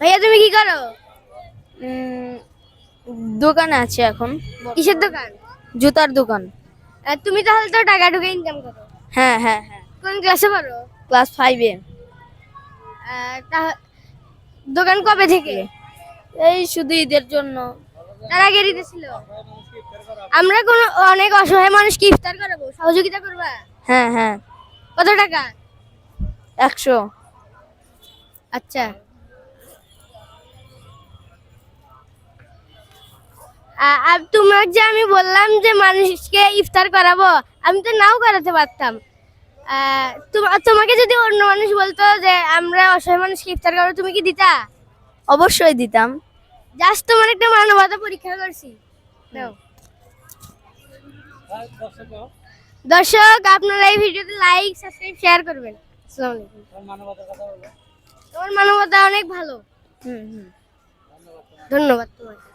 ভাইয়া তুমি কি করো? উম, দোকানে আছে এখন। কিসের দোকান? জুতার দোকান। তুমি তাহলে তো টাকা ঢুকে ইনকাম করো। হ্যাঁ হ্যাঁ হ্যাঁ। কোন ক্লাসে পড়ো? ক্লাস 5-এ। দোকান কবে থেকে? এই শুধু ঈদের জন্য। তার আগে দিতেছিল। আমরা কোন অনেক অসহায় মানুষকে ইফতার করাবো, সহযোগিতা করবা? হ্যাঁ হ্যাঁ। কত টাকা? 100। আচ্ছা। আর তোমার যে আমি বললাম যে মানুষকে ইফতার করাবো, আমি তো নাও করাতে পারতাম। তোমাকে যদি অন্য মানুষ বলতো যে আমরা অসহায় মানুষকে ইফতার করাবো, তুমি কি দিতা? অবশ্যই দিতাম। জাস্ট তোমার একটা মানবতা পরীক্ষা করছি। নাও। দর্শক, আপনারা এই ভিডিওতে লাইক, সাবস্ক্রাইব, শেয়ার করবেন। আসসালামু আলাইকুম। তোমার মানবতা অনেক ভালো। হুম হুম। ধন্যবাদ তোমাকে।